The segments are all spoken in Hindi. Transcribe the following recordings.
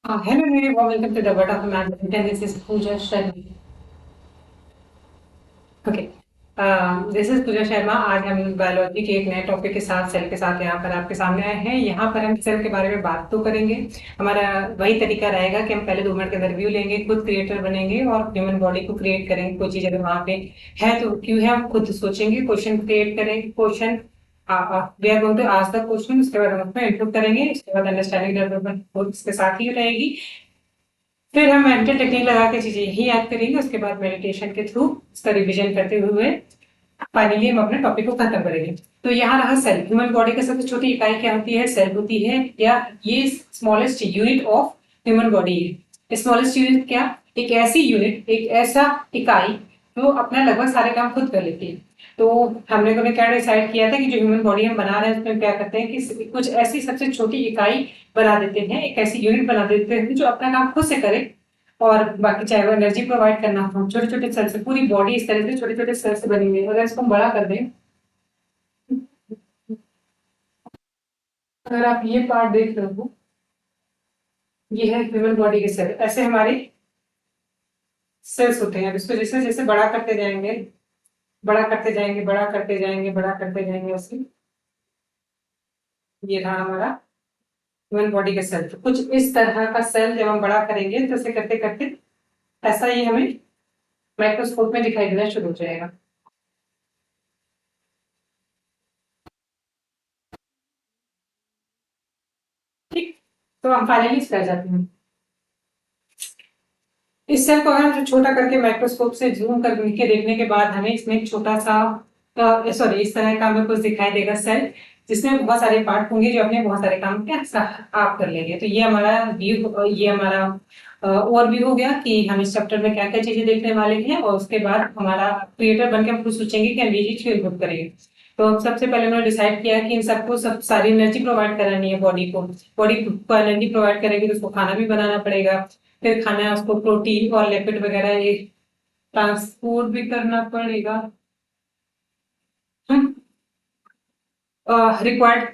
Hello everyone, welcome to the Word of Man. And this is Pooja Sharma. Okay, this is Pooja Sharma. आज हम बायोलॉजी के एक नए टॉपिक के साथ सेल के साथ यहाँ पर आपके सामने आए हैं। यहाँ पर हम सेल के बारे में बात तो करेंगे। हमारा वही तरीका रहेगा कि हम पहले 2 मिनट के अंदर रिव्यू लेंगे, खुद क्रिएटर बनेंगे और ह्यूमन बॉडी को क्रिएट करेंगे। कोई चीज अगर वहाँ पे है तो क्यों है, हम खुद सोचेंगे, क्वेश्चन क्रिएट करेंगे। Question we are going to ask the question, उसके बाद हम उसमें इनपुट करेंगे, उसके बाद अंडरस्टैंडिंग डेवलपमेंट इसके साथ ही रहेगी। फिर हम मेंटल टेक्निक लगा के चीजें यही याद करेंगे। उसके बाद मेडिटेशन के थ्रू इसका रिवीजन करते हुए फाइनली हम अपने टॉपिक को खत्म करेंगे। तो यहाँ रहा सेल। ह्यूमन बॉडी की सबसे छोटी इकाई क्या होती है? सेल होती है, या ये smallest unit of human body है। स्मॉलेस्ट यूनिट क्या? एक ऐसी यूनिट, एक ऐसा इकाई जो अपना लगभग सारे काम खुद कर लेती है। तो हमने को क्या डिसाइड किया था कि जो ह्यूमन बॉडी हम बना रहे हैं उसमें क्या करते हैं कि कुछ ऐसी सबसे छोटी इकाई बना देते हैं, एक ऐसी यूनिट बना देते हैं जो अपना काम खुद से करे। और बाकी चाहे वो एनर्जी प्रोवाइड करना हो, छोटे छोटे सेल से, पूरी बॉडी इस तरह से छोटे छोटे सेल से बनी हुई है। अगर इसको हम बड़ा कर दें, अगर आप ये पार्ट देख रहे हो, ये है ह्यूमन बॉडी के सेल। ऐसे हमारे सेल्स होते हैं। अब इसको जैसे जैसे बड़ा करते जाएंगे, बड़ा करते जाएंगे, बड़ा करते जाएंगे, बड़ा करते जाएंगे, ऐसे ये रहा हमारा ह्यूमन बॉडी का सेल। तो कुछ इस तरह का सेल जब हम बड़ा करेंगे तो ऐसे करते करते ऐसा ही हमें माइक्रोस्कोप में दिखाई देना शुरू हो जाएगा। ठीक, तो हम फाइनली इस पर आ जाते हैं। इस सेल को अगर हम छोटा करके माइक्रोस्कोप से जूम करके देखने के बाद हमें इसमें एक छोटा सा सॉरी इस तरह का हमें कुछ दिखाई देगा सेल, जिसमें बहुत सारे पार्ट होंगे जो अपने बहुत सारे काम के आप कर लेंगे। तो ये हमारा व्यू, ये हमारा ओवरव्यू हो गया कि हम इस चैप्टर में क्या क्या चीजें देखने वाले हैं। और उसके बाद हमारा क्रिएटर बनकर हम खुद सोचेंगे कि हम ये चीज क्यों इम्प्रूव करेंगे। तो सबसे पहले उन्होंने डिसाइड किया कि इन सबको सब सारी एनर्जी प्रोवाइड करानी है बॉडी को। बॉडी को एनर्जी प्रोवाइड करेगी तो उसको खाना भी बनाना पड़ेगा। फिर खाना है उसको प्रोटीन और लिपिड वगैरह ये ट्रांसपोर्ट भी करना पड़ेगा। रिक्वायर्ड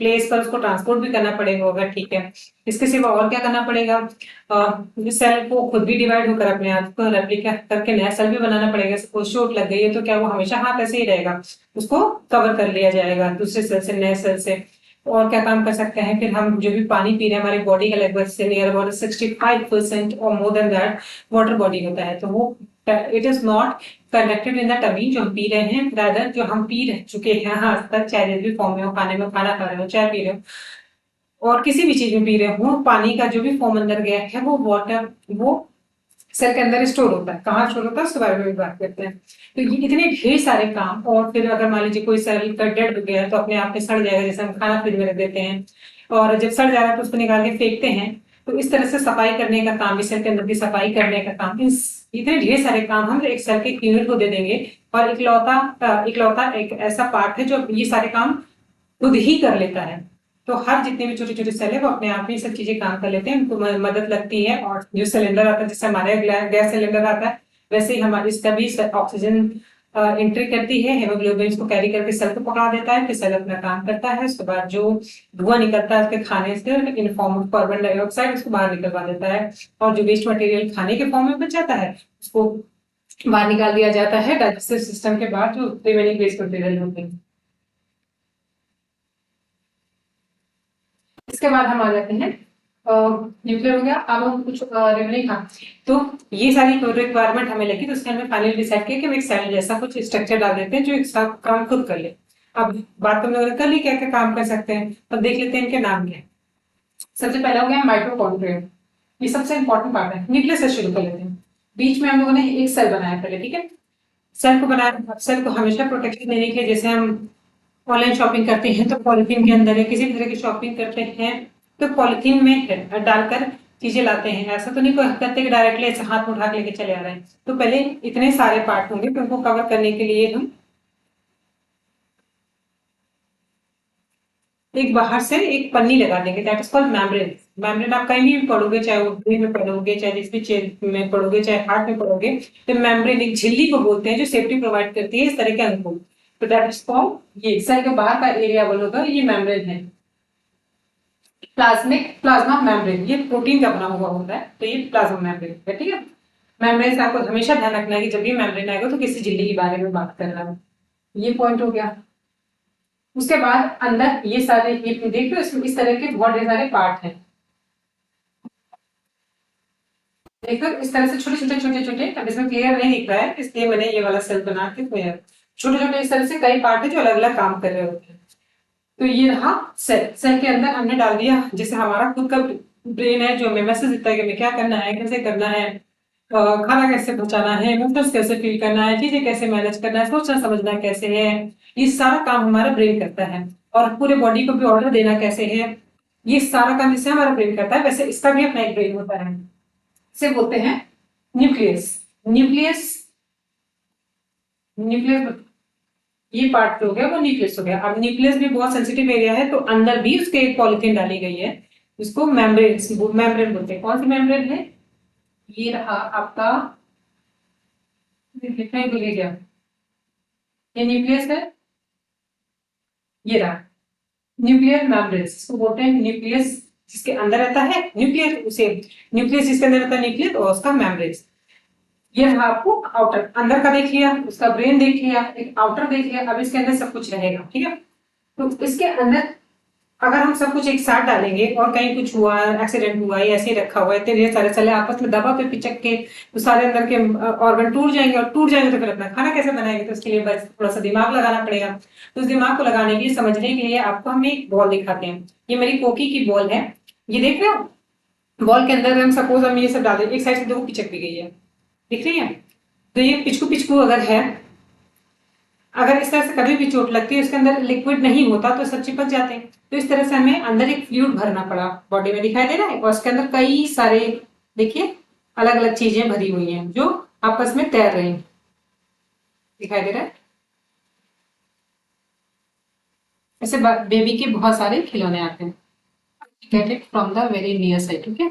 प्लेस पर उसको ट्रांसपोर्ट भी करना पड़ेगा होगा, ठीक है। इसके सिवा और क्या करना पड़ेगा? सेल को खुद भी डिवाइड होकर अपने आप को रेप्लिका करके नया सेल भी बनाना पड़ेगा। सपोज चोट लग गई है तो क्या वो हमेशा हाथ ऐसे ही रहेगा? उसको कवर कर लिया जाएगा दूसरे सेल से, नए सेल से। और क्या काम कर सकते हैं? फिर हम जो भी पानी पी रहे हैं, हमारी बॉडी का लगभग से नियर अबाउट 65% और more than that water body होता है। तो वो it is not conducted in the tummy जो हम पी रहे हैं, रादर जो हम पी रह चुके हैं आज तक, चाहे जिस भी फॉर्म में हो, खाने में खाना खा रहे हो, चाय पी रहे हो और किसी भी चीज में पी रहे हो, पानी का जो भी फॉर्म अंदर गया है वो वाटर, वो सेल के अंदर स्टोर होता है। कहाँ स्टोर होता है उसके बारे में भी बात करते हैं। तो ये इतने ढेर सारे काम। और फिर अगर मान लीजिए कोई सेल का डेड हो गया है तो अपने आप में सड़ जाएगा, जैसे हम खाना फ्रिज में रख देते हैं और जब सड़ जा रहा है तो उसको निकाल के फेंकते हैं। तो इस तरह से सफाई करने का काम, इस सेल के अंदर की सफाई करने का काम, इस इतने ढेर सारे काम हम एक सेल के यूनिट को दे देंगे। और इकलौता एक ऐसा पार्ट है जो ये सारे काम खुद ही कर लेता है। तो हर जितने भी छोटे छोटे सेल है वो अपने आप ही सब चीजें काम कर लेते हैं, उनको मदद लगती है। और जो सिलेंडर आता है, जैसे हमारे गैस सिलेंडर आता है, वैसे ही हमारे इसका भी ऑक्सीजन एंट्री करती है, हेमोग्लोबिन इसको कैरी करके सेल को पकड़ा देता है, फिर सेल अपना काम करता है। उसके बाद जो धुआं निकलता है उसके खाने से in form of carbon dioxide उसको बाहर निकलवा देता है। और जो वेस्ट मटेरियल खाने के फॉर्म में बच जाता है उसको बाहर निकाल दिया जाता है डाइजेस्टिव सिस्टम के बाद, जो रिमेनिंग वेस्ट मटेरियल होते हैं। इसके बाद हम आ जाते हैं न्यूक्लियर हो गया। अब हम कुछ रिमेनिंग, हाँ। तो ये सारी रिक्वायरमेंट हमें लगी, तो उसके हमने फाइनली डिसाइड किया कि हम एक सेल जैसा कुछ स्ट्रक्चर डाल देते हैं जो एक साथ काम खुद कर ले। अब बात तो हम लोगों ने कर ली क्या क्या काम कर सकते हैं, अब देख लेते हैं इनके नाम क्या है। सबसे पहला हो गया माइटोकॉन्ड्रिया। ये सबसे इंपॉर्टेंट पार्ट है। न्यूक्लियस से शुरू कर लेते हैं। बीच में हम लोगों ने एक सेल बनाया पहले, ठीक है। सेल को बनाया, सेल को हमेशा प्रोटेक्शन देने के लिए, जैसे हम ऑनलाइन शॉपिंग करते हैं तो पॉलिथीन के अंदर है, किसी भी तरह की शॉपिंग करते हैं तो पॉलिथीन में डालकर चीजें लाते हैं। ऐसा तो नहीं कोई करते कि डायरेक्टली ऐसे हाथ में उठा के लेके चले आ रहे हैं। तो पहले इतने सारे पार्ट होंगे तो उनको कवर करने के लिए हम एक बाहर से एक पन्नी लगा देंगे, that is called membrane. Membrane आप कहीं भी पढ़ोगे, चाहे उर्दू में पढ़ोगे, चाहे जिस भी चीज में पढ़ोगे, चाहे हार्ट में पढ़ोगे, तो मेम्ब्रेन एक झिल्ली को बोलते हैं जो सेफ्टी प्रोवाइड करती है इस तरह के अंग को। तो दैट इज कॉल्ड, ये सेल के बाहर का एरिया बोलोगा ये मेम्ब्रेन है। प्लाज्मा मेम्ब्रेन, ये प्रोटीन का बना हुआ होता है, तो ये प्लाज्मा मेम्ब्रेन है, ठीक है। मेम्ब्रेन से आपको हमेशा ध्यान रखना है कि जब भी मेम्ब्रेन आएगा तो किसी झिल्ली के बारे में बात करना है। ये पॉइंट हो गया। उसके बाद अंदर ये सारे, ये देख रहे हो, इसमें इस तरह के बहुत ढेर सारे पार्ट हैं। देखो इस तरह से छोटे छोटे छोटे छोटे, अब इसमें क्लियर नहीं दिख रहा है इसलिए मैंने ये वाला सेल बना के छोटे छोटे इस तरह से कई पार्ट है जो अलग अलग काम कर रहे होते हैं। तो ये रहा सेल। सेल के अंदर हमने डाल दिया जैसे हमारा खुद का ब्रेन है जो हमें मैसेज देता है कि हमें क्या करना है, कैसे करना है, खाना कैसे पहुंचाना है, इमोशंस कैसे फील करना है, चीजें कैसे मैनेज करना है, सोचना समझना कैसे है, ये सारा काम हमारा ब्रेन करता है। और पूरे बॉडी को भी ऑर्डर देना कैसे है, ये सारा काम जिससे हमारा ब्रेन करता है, वैसे इसका भी अपना एक ब्रेन होता है, इसे बोलते हैं न्यूक्लियस। न्यूक्लियस न्यूक्लियस ये पार्ट हो गया, वो न्यूक्लियस हो गया। अब न्यूक्लियस भी बहुत सेंसिटिव एरिया है, तो अंदर भी उसके एक पॉलिथीन डाली गई है, इसको मेम्ब्रेन मेम्ब्रेन बोलते हैं। कौन सी मेम्ब्रेन है? ये रहा आपका, लिखना ही भूल गया, ये न्यूक्लियस है, ये रहा न्यूक्लियर मेम्ब्रेन, इसको बोलते हैं न्यूक्लियस। जिसके अंदर रहता है न्यूक्लियर, उसे न्यूक्लियस जिसके अंदर रहता है न्यूक्लियस, और उसका मेम्ब्रेन। ये रहा आपको आउटर, अंदर का देख लिया, उसका ब्रेन देख लिया, एक आउटर देख लिया। अब इसके अंदर सब कुछ रहेगा, ठीक है। तो इसके अंदर अगर हम सब कुछ एक साथ डालेंगे और कहीं कुछ हुआ, एक्सीडेंट हुआ या ऐसे ही रखा हुआ है, तो ये सारे सेल आपस में दबा पे पिचक के तो सारे अंदर के ऑर्गन टूट जाएंगे, और टूट जाएंगे तो फिर अपना खाना कैसे बनाएंगे? तो उसके लिए बस थोड़ा सा दिमाग लगाना पड़ेगा। तो उस दिमाग को लगाने के लिए, समझने के लिए आपको हम एक बॉल दिखाते हैं। ये मेरी कोकी की बॉल है, ये देख रहे हो। बॉल के अंदर हम सपोज हम ये सब डालें, एक साइड से देखो पिचक भी गई है, दिख रही है। तो ये पिचकू पिचकू अगर है, अगर इस तरह से कभी भी चोट लगती है, उसके अंदर लिक्विड नहीं होता तो सब चिपक जाते हैं। तो इस तरह से हमें अंदर एक फ्लूइड भरना पड़ा, बॉडी में दिखाई दे रहा है, और उसके अंदर कई सारे, देखिए, अलग अलग चीजें भरी हुई हैं जो आपस में तैर रही हैं, दिखाई दे रहा है। ऐसे बेबी के बहुत सारे खिलौने आते हैं। Get it from the very near side, ठीक है।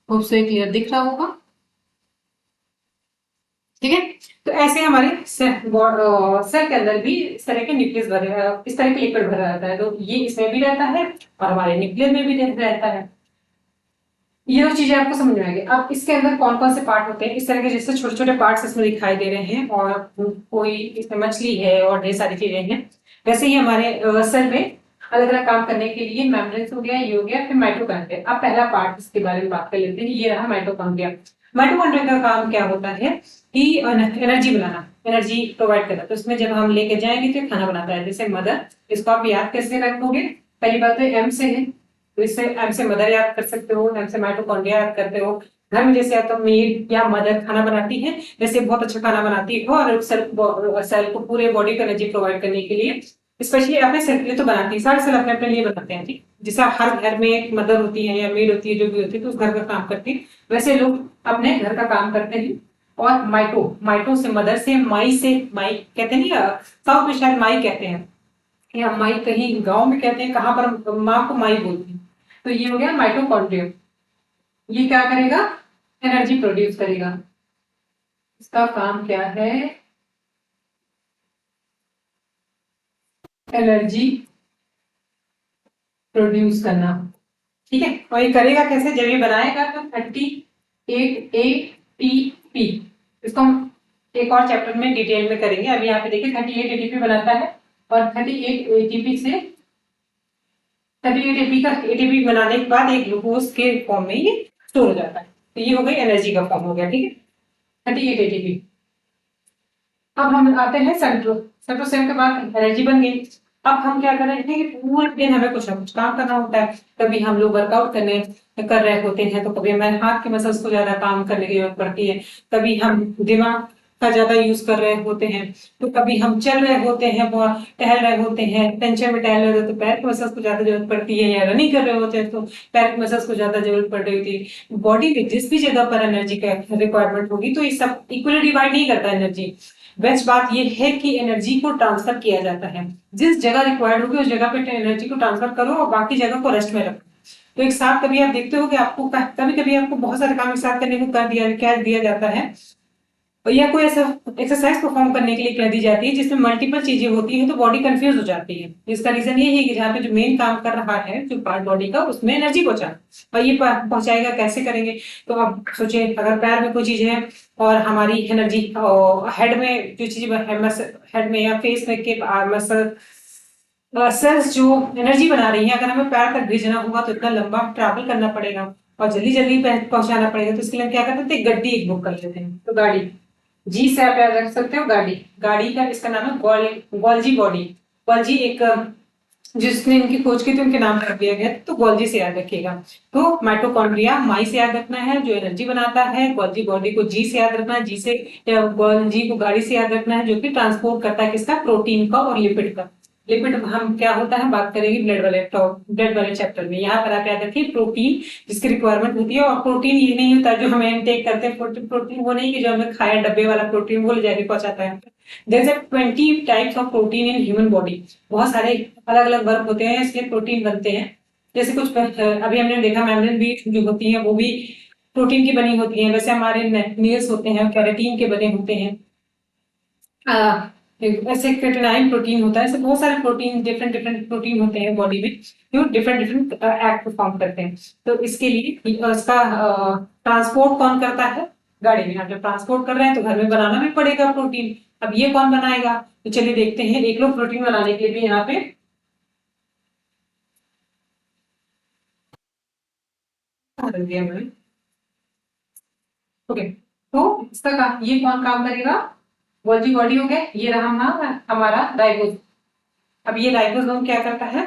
होप सो क्लियर दिख रहा होगा, ठीक है। तो ऐसे हमारे सेल के अंदर भी इस तरह के न्यूक्लियस भरे, इस तरह के लिक्विड भरा रहता है, तो ये इसमें भी रहता है और हमारे न्यूक्लियस में भी रहता है। ये दो चीजें आपको समझ में आएगी। अब इसके अंदर कौन कौन से पार्ट होते हैं, इस तरह के जैसे छोटे छोटे पार्ट्स इसमें दिखाई दे रहे हैं, और कोई इसमें मछली है और ढेर सारी चीजें हैं। वैसे ही हमारे सेल में अलग अलग काम करने के लिए मेम्ब्रेन हो गया, ये हो गया, फिर माइटोकॉन्ड्रिया। अब पहला पार्ट इसके बारे में बात कर लेते हैं, ये रहा माइटोकॉन्ड्रिया। माइटोकॉन्ड्रिया का काम क्या होता है कि एनर्जी बनाना, एनर्जी प्रोवाइड करना। तो इसमें जब हम लेके जाएंगे तो खाना बनाता है, जैसे मदर। इसको आप याद कैसे रखोगे? पहली बात तो एम से है, तो इससे एम से मदर याद कर सकते हो, एम से माइटोकॉन्ड्रिया याद करते हो। घर में जैसे या तो मेड या मदर खाना बनाती है, वैसे बहुत अच्छा खाना बनाती है, और सेल को पूरे बॉडी को एनर्जी प्रोवाइड करने के लिए, स्पेशली अपने सेल के लिए तो बनाती है, सारे सेल अपने अपने लिए बनाते हैं, ठीक। जैसे हर घर में एक मदर होती है या मेड होती है, जो भी होती है, तो उस घर का काम करती है, वैसे लोग अपने घर का काम करते हैं। और माइटो, माइटो से मदर से, माई से, माई कहते नहीं, साउथ में शायद माई कहते हैं, या माई कहीं गांव में कहते हैं, कहाँ पर माँ को माई बोलते हैं। तो ये हो गया माइटोकॉन्ड्रिया। ये क्या करेगा? एनर्जी प्रोड्यूस करेगा। इसका काम क्या है? एनर्जी प्रोड्यूस करना, ठीक है। और ये करेगा कैसे? जब ये बनाएगा तो 38 ATP, इसको हम एक और चैप्टर में डिटेल में करेंगे। अभी यहाँ पे देखिए 38 ATP बनाता है, और 38 ATP से 38 एटीपी का एटीपी बनाने के बाद एक ग्लूकोज के फॉर्म में ये स्टोर हो जाता है। तो ये हो गई एनर्जी का फॉर्म हो गया, ठीक है, 38 एटीपी। अब हम आते हैं सेंट्रो, सेंट्रोसेल के बाद एनर्जी बन गई। अब हम क्या कर रहे हैं कि पूरे दिन हमें कुछ ना कुछ काम करना होता है। कभी हम लोग वर्कआउट कर रहे होते हैं, तो कभी हमें हाथ के मसल्स को ज्यादा काम करने की जरूरत पड़ती है, कभी हम दिमाग का ज्यादा यूज कर रहे होते हैं, तो कभी हम चल रहे होते हैं, बहुत टहल रहे होते हैं, टेंशन में टहल रहे होते हैं, तो पैर के मसल्स को ज्यादा जरूरत पड़ती है, या रनिंग कर रहे होते हैं तो पैर के मसल्स को ज्यादा जरूरत पड़ रही होती है। बॉडी में जिस भी जगह पर एनर्जी का रिक्वायरमेंट होगी, तो ये सब इक्वली डिवाइड नहीं करता एनर्जी। बेस्ट बात यह है कि एनर्जी को ट्रांसफर किया जाता है, जिस जगह रिक्वायर्ड होगी उस जगह पे एनर्जी को ट्रांसफर करो, और बाकी जगह को रेस्ट में रखो। तो एक साथ कभी आप देखते हो कि आपको कभी कभी आपको बहुत सारे काम एक साथ करने को कह दिया जाता है, या कोई ऐसा एक्सरसाइज परफॉर्म करने के लिए कह दी जाती है जिसमें मल्टीपल चीजें होती हैं तो बॉडी कंफ्यूज हो जाती है। इसका रीजन ये है कि जहाँ पे जो मेन काम कर रहा है जो पार्ट बॉडी का उसमें एनर्जी पहुंचाना, और ये पहुंचाएगा कैसे करेंगे। तो आप सोचिए अगर पैर में कोई चीज है और हमारी एनर्जी हेड में जो चीज हेड में या फेस में के मसल सेल्स जो एनर्जी बना रही है, अगर हमें पैर तक भेजना होगा तो इतना लंबा ट्रैवल करना पड़ेगा और जल्दी जल्दी पहुंचाना पड़ेगा। तो इसके लिए हम क्या करते थे, गड्डी एक बुक कर लेते हैं। तो गाड़ी, जी से आप याद रख सकते हो गाड़ी। गाड़ी का इसका नाम है गॉल्जी बॉडी। गॉल्जी एक जिसने इनकी खोज की थी उनके नाम रख दिया गया, तो गॉल्जी से याद रखिएगा। तो माइटोकॉन्ड्रिया माई से याद रखना है जो एनर्जी बनाता है, गॉल्जी बॉडी को जी से याद रखना है, जी से गॉल्जी को गाड़ी से याद रखना है जो कि ट्रांसपोर्ट करता है किसका, प्रोटीन का और लिपिड का। लिपिड हम क्या होता है बात करेंगे ब्लड वाले चैप्टर में। यहाँ पर आप याद रखिए प्रोटीन जिसकी रिक्वायरमेंट होती है, और प्रोटीन ये नहीं होता जो हमें इनटेक करते हैं। प्रोटीन वो नहीं कि जो हमें खाया डब्बे वाला प्रोटीन वो ले जाके पहुंचाता है। There is 20 types of protein in human body. बहुत सारे अलग अलग वर्क होते हैं इसलिए प्रोटीन बनते हैं। जैसे कुछ अभी हमने देखा मेम्ब्रेन भी जो होती है वो भी प्रोटीन की बनी होती है। वैसे हमारे नेल्स होते हैं कैरेटीन के बने होते हैं। ऐसे क्रेटिनाइन प्रोटीन होता है। ऐसे बहुत सारे प्रोटीन डिफरेंट डिफरेंट प्रोटीन होते हैं बॉडी में जो डिफरेंट डिफरेंट एक्ट परफॉर्म करते हैं। तो इसके लिए इसका ट्रांसपोर्ट कौन करता है, गाड़ी में। आप जब ट्रांसपोर्ट कर रहे हैं तो घर में बनाना भी पड़ेगा प्रोटीन। अब ये कौन बनाएगा, तो चलिए देखते हैं। एक लोग प्रोटीन बनाने के लिए भी यहाँ पे ओके। तो इसका ये कौन काम करेगा, गोल्जी बॉडी हो गया। ये रहा हमारा राइबोसोम। अब ये राइबोसोम क्या करता है,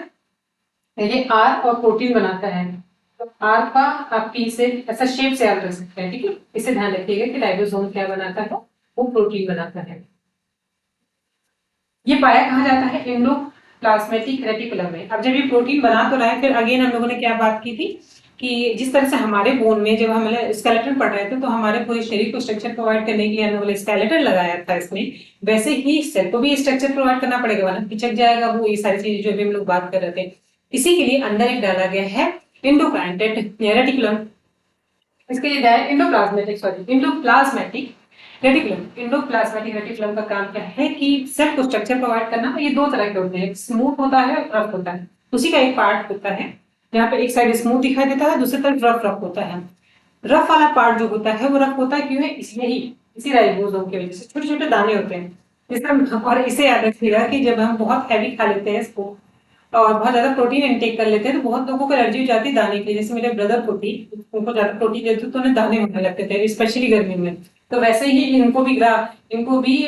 ये आर और प्रोटीन बनाता है। तो आर का आप इसे ऐसा शेप से याद रख सकते हैं, ठीक है। इसे ध्यान रखिएगा कि राइबोसोम क्या बनाता है, वो प्रोटीन बनाता है। ये पाया कहाँ जाता है, एंडोप्लाज्मेटिक रेटिकुलम में। अब जब ये प्रोटीन बना तो रहा है, फिर अगेन हम लोगों ने क्या बात की थी कि जिस तरह से हमारे बोन में जब हम स्केलेटन पढ़ रहे थे तो हमारे पूरे शरीर को स्ट्रक्चर प्रोवाइड करने के लिए हम लोगों ने स्केलेटन लगाया था इसमें, वैसे ही सेल को भी स्ट्रक्चर प्रोवाइड करना पड़ेगा वरना पिचक जाएगा वो। ये सारी चीजें जो भी हम लोग बात कर रहे थे, इसी के लिए अंदर एक डाला गया है एंडोप्लाज्मेटिक रेटिकुलम। इसके लिए डायरेक्ट इंडोप्लाज्मेटिक रेटिकुलम। इंडोप्लाज्मेटिक रेटिकुलम का काम क्या है कि सेल को स्ट्रक्चर प्रोवाइड करना। ये दो तरह के होते हैं, एक स्मूथ होता है और रफ होता है। उसी का एक पार्ट होता है जहाँ पे एक साइड स्मूथ दिखाई देता है, दूसरी तरफ रफ रफ होता है। रफ वाला पार्ट जो होता है वो रफ होता है क्यों है, इसलिए ही इसी राइबोसोम की वजह से छोटे छोटे दाने होते हैं इसमें। और इसे याद रखिएगा कि जब हम बहुत हैवी खा लेते हैं इसको और बहुत ज्यादा प्रोटीन इनटेक कर लेते हैं तो बहुत लोगों को एलर्जी हो जाती है दाने की। जैसे मेरे ब्रदर को थी, उनको ज्यादा प्रोटीन देते तो उन्हें दाने होने लगते थे स्पेशली गर्मी में। तो वैसे ही इनको भी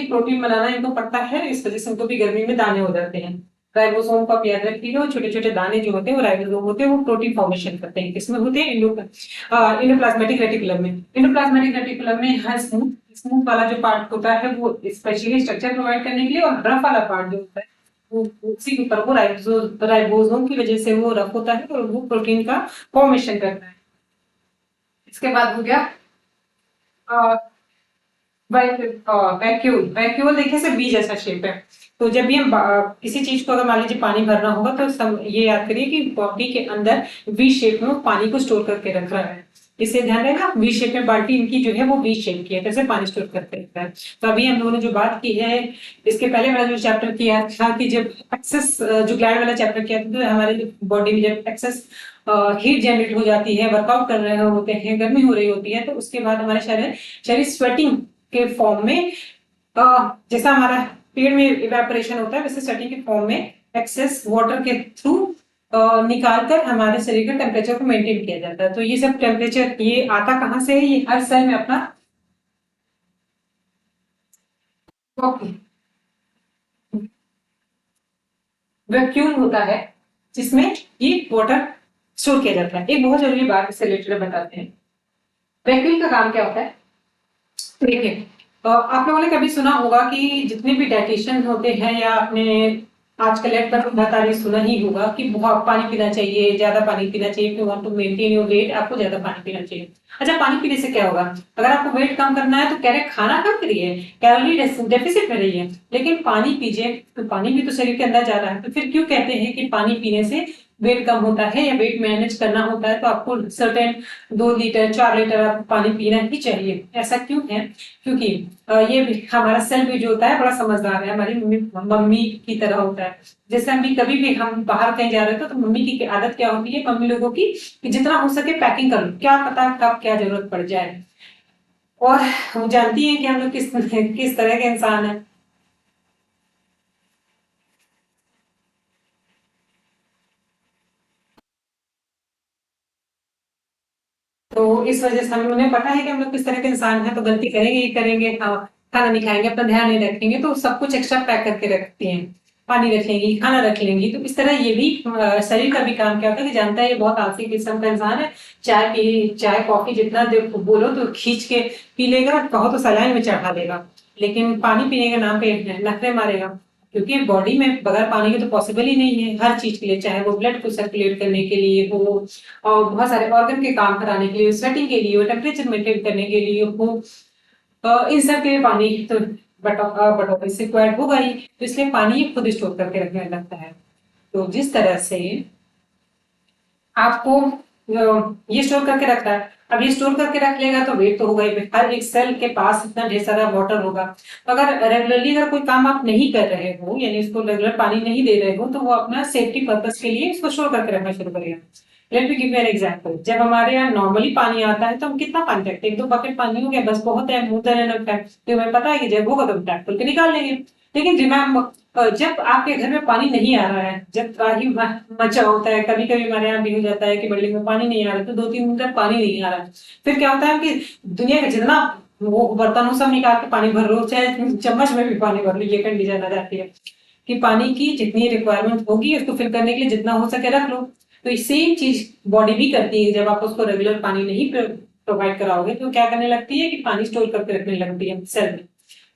प्रोटीन बनाना इनको पड़ता है, इस वजह से इनको भी गर्मी में दाने हो जाते हैं। राइबोसोम को आप याद रखिएगा, छोटे छोटे दाने जो होते हैं वो राइबोसोम होते हैं, वो प्रोटीन फॉर्मेशन करते हैं। किसमें होते हैं, इंडोप्लाज्मेटिक रेटिकुलम में। इंडोप्लाज्मेटिक रेटिकुलम में हर स्मूथ स्मूथ वाला जो पार्ट होता है वो स्पेशली स्ट्रक्चर प्रोवाइड करने के लिए, और रफ वाला पार्ट जो होता है उसी के ऊपर वो राइबोसोम की वजह से वो रफ होता है और वो प्रोटीन का फॉर्मेशन करता है। इसके बाद हो गया वैक्यूल। वैक्यूल देखिए से बी जैसा शेप है। तो जब भी हम किसी चीज को अगर मान लीजिए पानी भरना होगा तो ये याद करिए कि बॉडी के अंदर वी शेप में वो पानी को स्टोर करके रख रहा है। इसे ध्यान रहेगा, वी शेप में बाल्टी इनकी जो है वो वी शेप की है, कैसे पानी स्टोर करके रखता है। तो अभी हम लोगों ने जो बात की है, इसके पहले वाला जो चैप्टर किया था कि जब एक्सेस जो ग्लैंड वाला चैप्टर किया था, तो हमारे बॉडी में जब एक्सेस हीट जनरेट हो जाती है, वर्कआउट कर रहे होते हैं, गर्मी हो रही होती है, तो उसके बाद हमारे शरीर शरीर स्वेटिंग के फॉर्म में जैसा हमारा पेड़ में इवेपोरेशन होता है वैसे स्वेटिंग के फॉर्म में एक्सेस वाटर के थ्रू निकाल कर हमारे शरीर के टेम्परेचर को मेंटेन किया जाता है। तो ये सब टेम्परेचर ये आता कहाँ से है, ये हर सेल में अपना वैक्यूम होता है जिसमें ये वाटर स्टोर किया जाता है। एक बहुत जरूरी बात इससे रिलेटेड बताते हैं, वैक्यूम का काम क्या होता है। देखिए आप लोगों ने कभी सुना होगा कि जितने भी डाइटिशियन होते हैं या आपने आजकल लगभग बता रही सुना ही होगा कि बहुत पानी पीना चाहिए, ज्यादा पानी पीना चाहिए। If you want to maintain your weight, आपको ज्यादा पानी पीना चाहिए। अच्छा, पानी पीने से क्या होगा, अगर आपको वेट कम करना है तो कह रहे खाना कम करिए, कैलोरी डेफिसिट में रहिए, लेकिन पानी पीजिए। तो पानी भी तो शरीर के अंदर जा रहा है, तो फिर क्यों कहते हैं कि पानी पीने से वेट कम होता है या वेट मैनेज करना होता है तो आपको सर्टेन 2 लीटर 4 लीटर आपको पानी पीना ही चाहिए। ऐसा क्यों है? क्योंकि ये हमारा सेल भी जो होता है बड़ा समझदार है, हमारी मम्मी की तरह होता है। जैसे हम भी कभी भी हम बाहर कहीं जा रहे थे तो मम्मी की आदत क्या होती है, मम्मी लोगों की, कि जितना हो सके पैकिंग कर लो, क्या पता कब क्या जरूरत पड़ जाए। और हम जानती हैं कि हम लोग किस तरह के इंसान हैं। तो इस वजह से हमें उन्हें पता है कि हम लोग किस तरह के इंसान हैं, तो गलती करेंगे ही करेंगे। हाँ, खाना नहीं खाएंगे, अपना ध्यान नहीं रखेंगे, तो सब कुछ एक्स्ट्रा पैक करके रखती हैं। पानी रख लेंगी, खाना रख लेंगी। तो इस तरह ये भी शरीर का भी काम क्या होता है कि जानता है ये बहुत आलसी किस्म का इंसान है। चाय कॉफी जितना बोलो तो खींच के पी लेगा, कहो तो सलाइन में चढ़ा देगा, लेकिन पानी पीने के नाम पे नखरे मारेगा। क्योंकि बॉडी में बगैर पानी के तो पॉसिबल ही नहीं है हर चीज के लिए, चाहे वो ब्लड को सर्कुलेट करने के लिए हो, और बहुत सारे ऑर्गन के काम कराने के लिए, स्वेटिंग के लिए, टेम्परेचर मेंटेन करने के लिए हो, इन सब के लिए पानी तो बट ऑब्वियस रिक्वायर्ड होगा ही। तो इसलिए पानी ये खुद स्टोर करके रखने लगता है। तो जिस तरह से आपको ये स्टोर करके रखता है, अब ये स्टोर करके रख लेगा तो वेट तो होगा ही, हर एक सेल के पास इतना ढेर सारा वाटर होगा। तो अगर रेगुलरली अगर कोई काम आप नहीं कर रहे हो, यानी इसको रेगुलर पानी नहीं दे रहे हो, तो वो अपना सेफ्टी पर्पस के लिए इसको स्टोर करके रखना शुरू करेगा। Let me give you an example. जब हमारे यहाँ नॉर्मली पानी आता है तो हम कितना पानी रखते हैं, 1-2 बकेट पानी हो गया बस, बहुत है, मोर देन एनफ है। तो हमें पता है कि जब होगा तो हम टैप खोल के निकाल लेंगे। लेकिन जब आपके घर में पानी नहीं आ रहा है, जब त्राही मचा होता है, कभी कभी हमारे यहाँ भी हो जाता है कि बिल्डिंग में पानी नहीं आ रहा, तो 2-3 दिन तक पानी नहीं आ रहा है। फिर क्या होता है कि दुनिया का जितना वो बर्तन हो सब निकाल के पानी भर लो, चाहे चम्मच में भी पानी भर लो, ये कंडीशन आ जाती है कि पानी की जितनी रिक्वायरमेंट होगी उसको फिल करने के लिए जितना हो सके रख लो। तो सेम चीज बॉडी भी करती है, जब आप उसको रेगुलर पानी नहीं प्रोवाइड कराओगे तो क्या करने लगती है कि पानी स्टोर करके रखने लगती है सेल में।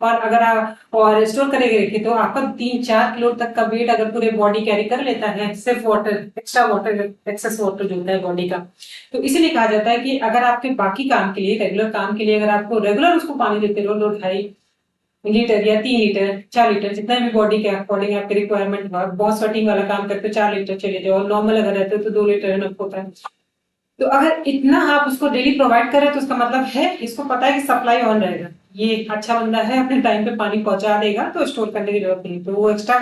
और अगर आप और स्टोर करके रखे तो आपका 3-4 किलो तक का वेट अगर पूरे बॉडी कैरी कर लेता है, सिर्फ water, extra water, excess water जो होता है बॉडी का। तो इसीलिए कहा जाता है कि अगर आपके बाकी काम के लिए, रेगुलर काम के लिए, अगर आपको रेगुलर उसको पानी देते रहो, 2-2.5 लीटर या 3 लीटर 4 लीटर, जितना भी बॉडी के अकॉर्डिंग आपके रिक्वायरमेंट, बहुत स्वेटिंग वाला काम करते हो 4 लीटर चले जाओ, नॉर्मल अगर रहते हो तो 2 लीटर इनफ होता है। तो अगर इतना आप उसको डेली प्रोवाइड करें तो उसका मतलब है इसको पता है कि सप्लाई ऑन रहेगा, ये अच्छा बंदा है, अपने टाइम पे पानी पहुंचा देगा, तो स्टोर करने की जरूरत नहीं। तो वो एक्स्ट्रा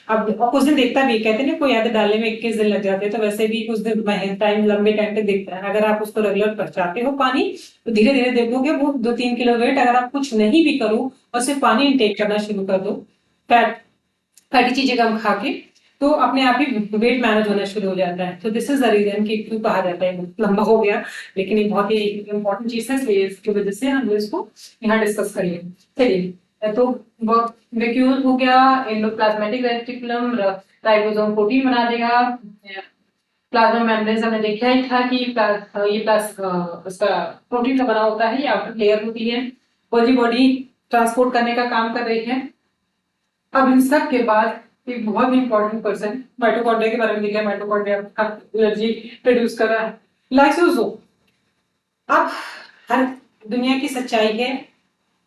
अब कुछ दिन देखता भी है, कहते हैं ना कोई याद डालने में 21 दिन लग जाते हैं, तो वैसे भी कुछ दिन टाइम, लंबे टाइम पे देखता है। अगर आप उसको रेगुलर पहुंचाते हो पानी, तो धीरे धीरे देखोगे वो 2-3 किलो वेट, अगर आप कुछ नहीं भी करो और सिर्फ पानी इंटेक करना शुरू कर दो, फैट फैटी चीजें कम खा के, तो अपने आप ही वेट मैनेज होना शुरू हो जाता है। तो दिस इज द रीजन कि क्यों कहा जाता है, लंबा हो गया, लेकिन ये बहुत ही इंपॉर्टेंट चीज है, इसलिए इसकी वजह से हम इसको यहाँ डिस्कस करिए। चलिए, तो वैक्यूल हो गया, एंडोप्लाज्मेटिक रेटिकुलम राइबोसोम प्रोटीन बना देगा। प्लाज्मा मेम्ब्रेन हमने देखा ही था कि ये प्लास उसका प्रोटीन का बना होता है, ये आउटर लेयर होती है, गोल्जी बॉडी ट्रांसपोर्ट करने का काम कर रही है। अब इन सब के बाद एक बहुत ही इंपॉर्टेंट पर्सन, माइटोकॉन्ड्रिया के बारे में देखा है, माइटोकॉन्ड्रिया एनर्जी प्रोड्यूस कर रहा है, लाइसोसोम। अब हर दुनिया की सच्चाई है,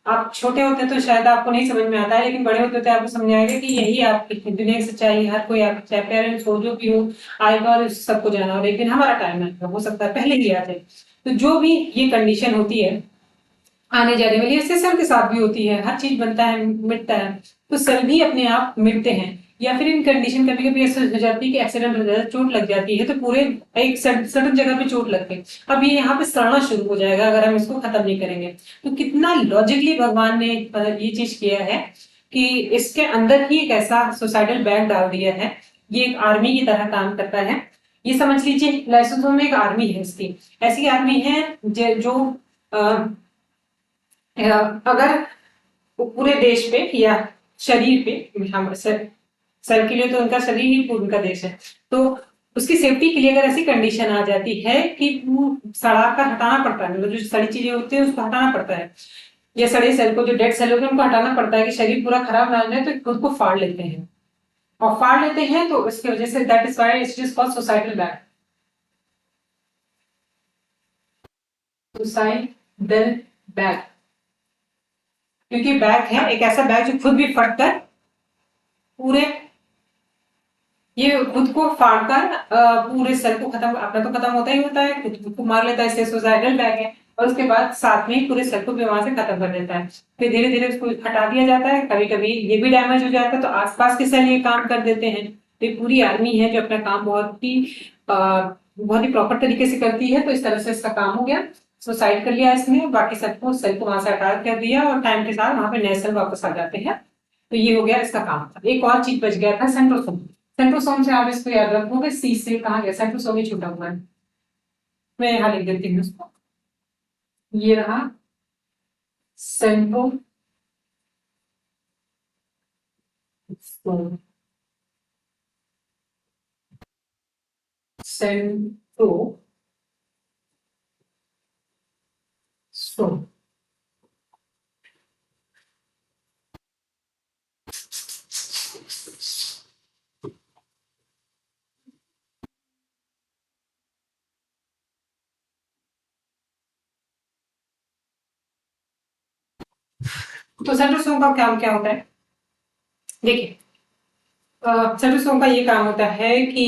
आप छोटे होते तो शायद आपको नहीं समझ में आता है, लेकिन बड़े होते तो आपको समझ आएगा कि यही आपकी दुनिया की सच्चाई है। हर कोई, आप चाहे पेरेंट्स हो, जो भी हो, आएगा और सबको जाना, और एक दिन हमारा टाइम आएगा, हो सकता है पहले ही आ जाए। तो जो भी ये कंडीशन होती है आने जाने वाली, इससे सेल के साथ भी होती है, हर चीज बनता है मिटता है, तो सेल भी अपने आप मिटते हैं। या फिर इन कंडीशन कभी कभी ऐसा हो जाती है कि एक्सीडेंट हो जाता है, चोट लग जाती है, तो पूरे एक सर्टन जगह पे चोट लग गई, अब ये यहाँ पे सड़ना शुरू हो जाएगा अगर हम इसको खत्म नहीं करेंगे। तो कितना लॉजिकली भगवान ने ये चीज किया है कि इसके अंदर ही एक ऐसा सुसाइडल बैग डाल दिया है, ये एक आर्मी की तरह काम करता है। ये समझ लीजिए लाइसोसोम में एक आर्मी है, इसकी ऐसी आर्मी है जो अगर वो पूरे देश पे या शरीर पे, हम सर के लिए तो उनका शरीर ही उनका देश है, तो उसकी सेफ्टी के लिए अगर ऐसी कंडीशन आ जाती है कि वो सड़ा कर हटाना पड़ता है, मतलब जो सड़ी चीजें होती है उसको हटाना पड़ता है, या सड़े सेल को, जो डेड सेल होते हैं उनको हटाना पड़ता है कि शरीर पूरा खराब ना हो जाए, तो खुद को फाड़ लेते हैं। और फाड़ लेते हैं तो इसकी वजह say that is why it is called suicidal bag. Suicidal bag, क्योंकि बैग है एक ऐसा बैग जो खुद भी फटकर पूरे ये खुद को फाड़ कर पूरे सेल को खत्म, अपना तो खत्म होता ही होता है, खुद को मार लेता है, इसलिए सुसाइडल बैग है। और उसके बाद साथ में ही पूरे सेल को भी वहां से खत्म कर देता है। फिर धीरे धीरे उसको हटा दिया जाता है। कभी कभी ये भी डैमेज हो जाता है तो आसपास के सेल ये काम कर देते हैं। तो ये पूरी आर्मी है जो अपना काम बहुत ही प्रॉपर तरीके से करती है। तो इस तरह से इसका काम हो गया, सुसाइड कर लिया इसने, बाकी सबको सेल को वहां से हटा कर दिया और टाइम के साथ वहां पे नए सेल वापस आ जाते हैं। तो ये हो गया इसका काम। एक और चीज बच गया था, सेंट्रोसोम। सेंट्रोसोम से आप इसको याद रखोगे, सी से कहा गया, सेंट्रोसोम ही छूटा हुआ है। मैं यहाँ लिख देती हूँ उसको, ये रहा सेंट्रोसोम। सेंट्रोसोम। तो सेंट्रोसोम का काम क्या होता है, देखिए। सेंट्रोसोम का ये काम होता है कि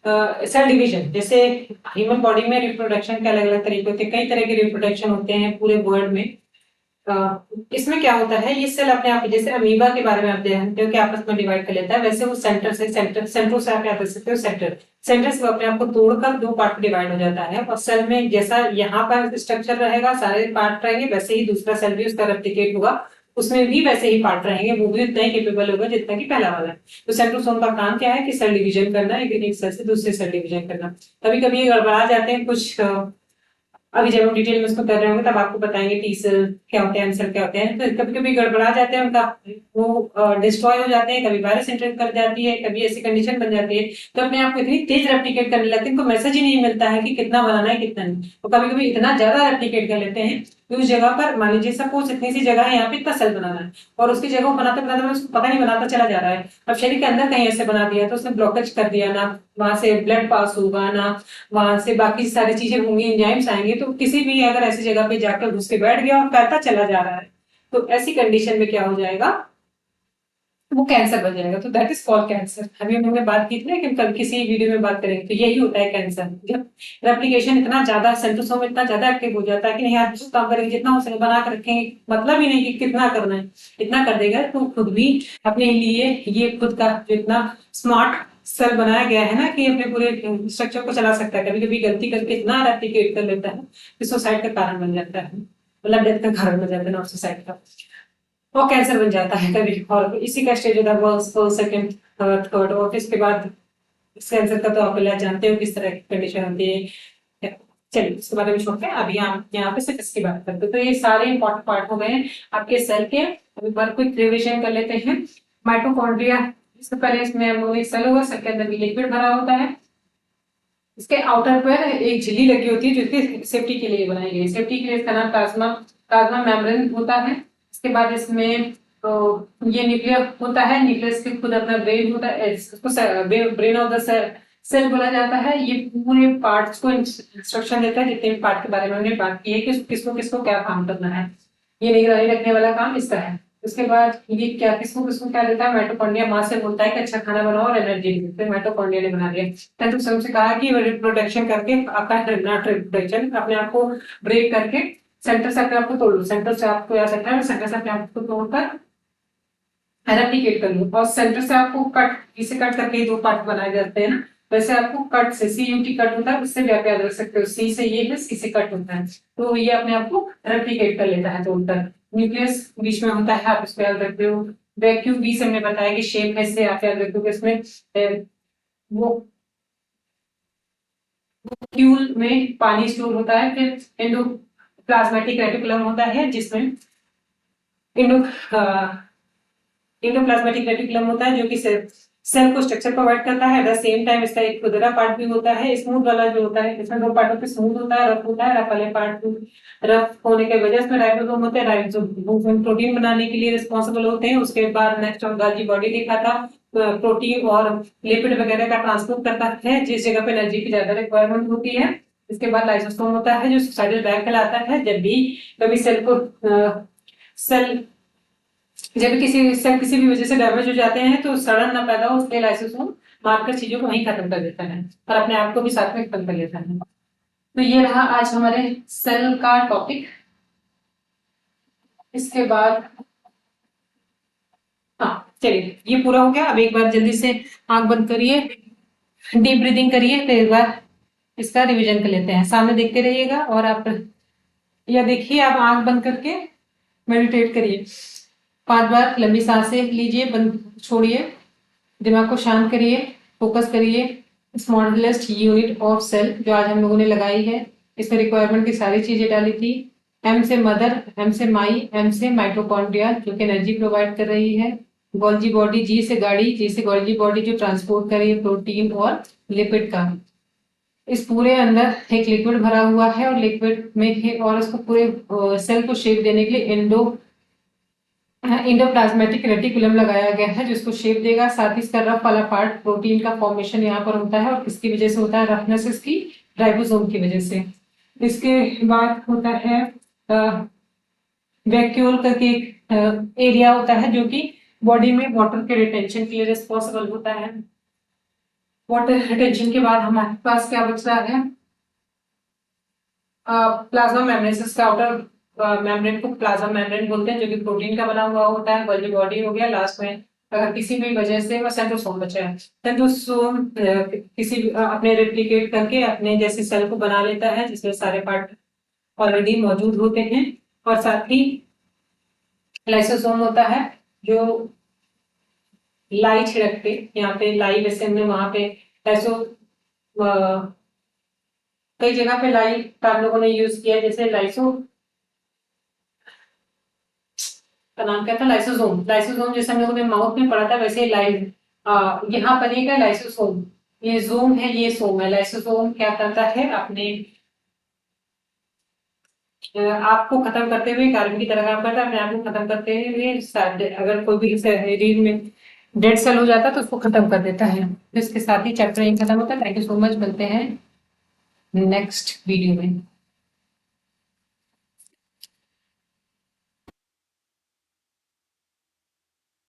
सेल डिवीजन, जैसे ह्यूमन बॉडी में रिप्रोडक्शन के अलग अलग तरीके होते हैं, कई तरह के रिप्रोडक्शन होते हैं पूरे वर्ल्ड में। अ, इसमें क्या होता है, ये सेल अपने आप, जैसे अमीबा के बारे में आप जानते हो कि आपस में डिवाइड कर लेता है, वैसे वो सेंट्रो से आप क्या कर सकते हो, सेंटर से वो अपने आप को तोड़कर दो पार्ट में डिवाइड हो जाता है। और सेल में जैसा यहाँ पर स्ट्रक्चर रहेगा, सारे पार्ट रहेंगे, वैसे ही दूसरा सेल भी उसका रेप्लिकेट होगा, उसमें भी वैसे ही पार्ट रहेंगे, वो भी उतना ही केपेबल होगा जितना कि पहला वाला है। तो सेंट्रोसोम का काम क्या है कि सेल डिवीजन करना, एक सेल से दूसरे सेल डिवीजन करना। कभी कभी ये गड़बड़ा जाते हैं कुछ, अभी जब हम डिटेल में उसको कर रहे होंगे तब आपको बताएंगे टी सेल क्या होते हैं, एम सेल क्या होते हैं। तो कभी कभी गड़बड़ा जाते हैं उनका, वो डिस्ट्रॉय हो जाते हैं, कभी वायरस एंटर कर जाती है, कभी ऐसी कंडीशन बन जाती है तो अपने आप को इतनी तेज रेप्लिकेट करने लगते हैं, उनको मैसेज ही नहीं मिलता है कि कितना बनाना है कितना नहीं। तो कभी कभी इतना ज्यादा रेप्लिकेट कर लेते हैं कि उस जगह पर, मान लीजिए सपोज इतनी सी जगह है यहाँ पे, इतना सेल बनाना है, और उसकी जगह को बनाते बनाते उसको पता नहीं, बनाता चला जा रहा है। अब शरीर के अंदर कहीं ऐसे बना दिया तो उसने ब्लॉकेज कर दिया ना, वहां से ब्लड पास होगा ना, वहां से बाकी सारी चीजें होंगी, एंजाइम्स आएंगे, तो किसी भी अगर ऐसी जगह पे जाकर घुस के बैठ गया और फैलता चला जा रहा है, तो ऐसी कंडीशन में क्या हो जाएगा, वो कैंसर बन जाएगा। तो दैट इज कॉल्ड कैंसर। अभी हम लोगों ने बात की थी, लेकिन कल किसी वीडियो में बात करेंगे। तो यही होता है कैंसर, जब रेप्लिकेशन इतना ज्यादा, सेंट्रोसोम इतना ज्यादा एक्टिव हो जाता है कि नहीं यार जिस काम करेंगे, जितना हो सके बना कर रखेंगे, मतलब ही नहीं कि कितना करना है, इतना कर देगा तो खुद भी अपने लिए, ये खुद का जो इतना स्मार्ट सेल बनाया गया है ना कि अपने पूरे स्ट्रक्चर को चला सकता है, कभी कभी गलती करके इतना रेप्लिकेट कर लेता है कि सुसाइड का कारण बन जाता है, मतलब डेथ का कारण बन जाता है, नॉट सुसाइड का। वो कैंसर बन जाता है कभी। और इसी का स्टेज होता है फर्स्ट, सेकंड, थर्ड, और इसके बाद इस कैंसर का तो आप इलाज जानते हो किस तरह की कंडीशन होती है। चलिए इसके बारे में छोड़ते हैं, अभी हम यहाँ पे सिर्फ इसकी बात करते हैं। तो ये सारे इंपॉर्टेंट पार्ट हो गए हैं आपके सेल के। अभी बार क्विक रिविजन कर लेते हैं। माइटोकॉन्ड्रिया, इससे पहले इसमें एक सेल होगा, सेल के अंदर भी लिक्विड भरा होता है, इसके आउटर पर एक झिल्ली लगी होती है जो कि सेफ्टी के लिए बनाई गई, सेफ्टी के लिए इसका नाम प्लाज्मा प्लाज्मा मेम्ब्रेन होता है। इसके बाद इसमें तो ये न्यूक्लियर होता है, न्यूक्लियस के खुद अपना ब्रेन होता है, इसको ब्रेन ऑफ द सेल बोला जाता है। ये पूरे पार्ट्स को इंस्ट्रक्शन देता है, जितने भी पार्ट के बारे में हमने बात की है कि किसको किसको क्या काम करना है, ये निगरानी रखने वाला काम इसका है। उसके बाद ये क्या किसको किसको क्या देता है, माइटोकॉन्ड्रिया मां से बोलता है कि अच्छा खाना बनाओ और एनर्जी देते हैं, माइटोकॉन्ड्रिया ने बना दिया। तंत्र से कहा कि रिप्रोडक्शन करके आपका नॉट रिप्रोडक्शन, अपने आप को ब्रेक करके सेंटर से अपने आप को तोड़ लो, सेंटर से आपको आ सकता है, सेंटर से अपने आप को तोड़कर रेप्लिकेट कर लो। और सेंटर से आपको कट, इसे कट करके दो पार्ट बनाए जाते हैं ना, वैसे आपको कट से, सी यू टी कट होता है, उससे भी आप याद रख सकते हो, सी से ये है, सी से कट होता है, तो ये अपने आप को रेप्लिकेट कर लेता है तोड़कर। न्यूक्लियस बीच में होता है, आप इसको याद रखते हो। वैक्यूम बी से हमने बताया कि शेप है, इससे आप याद रखोगे इसमें वो क्यूल में पानी स्टोर होता है। फिर एंडोप्लाज्मेटिक रेटिकुलम होता है, जिसमें इंडो इंडोप्लाज्मेटिक रेटिकुलम होता है जो कि सेल को स्ट्रक्चर प्रोवाइड करता है। एट द सेम टाइम इसका एक खुदरा पार्ट भी होता है, स्मूथ वाला जो होता है, इसमें दो पार्टों पे स्मूथ होता है, रफ होता है। रफ वाले पार्ट रफ होने के वजह से राइबोसोम होते हैं, राइबोसोम प्रोटीन बनाने के लिए रिस्पॉन्सिबल होते हैं। उसके बाद नेक्स्ट हम गाल्जी बॉडी देखा था, प्रोटीन और लिपिड वगैरह का ट्रांसपोर्ट करता है जिस जगह पे एनर्जी की ज्यादा रिक्वायरमेंट होती है। इसके बाद लाइसोसोम होता है जो सुसाइडल बैग कहलाता है, जब भी कभी सेल को सेल जब किसी सेल किसी भी वजह से डैमेज हो जाते हैं तो सड़न ना पैदा हो, उसके लाइसोसोम मारकर चीजों को वहीं खत्म कर देता है और अपने आप को भी साथ में खत्म कर लेता है। तो ये रहा आज हमारे सेल का टॉपिक। इसके बाद हाँ चलिए, ये पूरा हो गया। अब एक बार जल्दी से आंख बंद करिए, डीप ब्रीदिंग करिए, फिर एक बार इसका रिवीजन कर लेते हैं। सामने देखते रहिएगा और आप या देखिए, आप आंख बंद करके मेडिटेट करिए। 5 बार लंबी सांसें लीजिए, बंद छोड़िए, दिमाग को शांत करिए, फोकस करिए। स्मॉलेस्ट यूनिट ऑफ सेल जो आज हम लोगों ने लगाई है, इसमें रिक्वायरमेंट की सारी चीजें डाली थी। एम से मदर, एम से माई, एम से माइटोकॉन्ड्रिया जो कि एनर्जी प्रोवाइड कर रही है। गोल्जी बॉडी, जी से गाड़ी, जी से गोल्जी बॉडी जो ट्रांसपोर्ट कर रही है प्रोटीन और लिपिड का। इस पूरे अंदर एक लिक्विड भरा हुआ है और लिक्विड में है, और इसको पूरे सेल को शेप देने के लिए इंडोप्लाज्मेटिक रेटिकुलम लगाया गया है जो इसको शेप देगा। साथ ही इसका रफ वाला पार्ट प्रोटीन का फॉर्मेशन यहाँ पर होता है, और किसकी वजह से होता है? रफनेस इसकी राइबोसोम की वजह से। इसके बाद होता है वैक्यूल करके एक एरिया होता है जो कि बॉडी में वाटर के रिटेंशन के लिए रिस्पॉन्सिबल होता है। वाटर रिटेंशन के बाद हमारे पास क्या बच रहा है? प्लाज्मा मेम्ब्रेन, इसका आउटर मेम्ब्रेन को प्लाज्मा मेम्ब्रेन बोलते हैं, जो कि प्रोटीन का बना हुआ होता है। गोल्गी बॉडी हो गया। लास्ट में अगर किसी भी वजह से वह सेंट्रोसोम बचा है, सेंट्रोसोम किसी अपने रेप्लिकेट करके अपने जैसे सेल को बना लेता है जिसमें सारे पार्ट ऑलरेडी मौजूद होते हैं। और साथ ही लाइसोसोम होता है जो लाई छिड़कते, यहाँ पे लाई वैसे हमने वहां पे लाइसो कई जगह पे लाई का आप लोगों ने यूज किया है, जैसे लाइसो का नाम क्या था? लाइसोसोम। लाइसोसोम जैसे हम लोगों ने माउथ में पढ़ा था, वैसे यहाँ पर ये क्या लाइसोसोम, ये जोम है, ये सोम है। लाइसोसोम क्या करता है? अपने आपको खत्म करते हुए कार्बन की तरह काम करता है, अपने आप को खत्म करते हुए अगर कोई भी शरीर में डेड सेल हो जाता है तो उसको खत्म कर देता है। तो इसके साथ ही चैप्टर यही खत्म होता है। थैंक यू सो मच, मिलते हैं नेक्स्ट वीडियो में।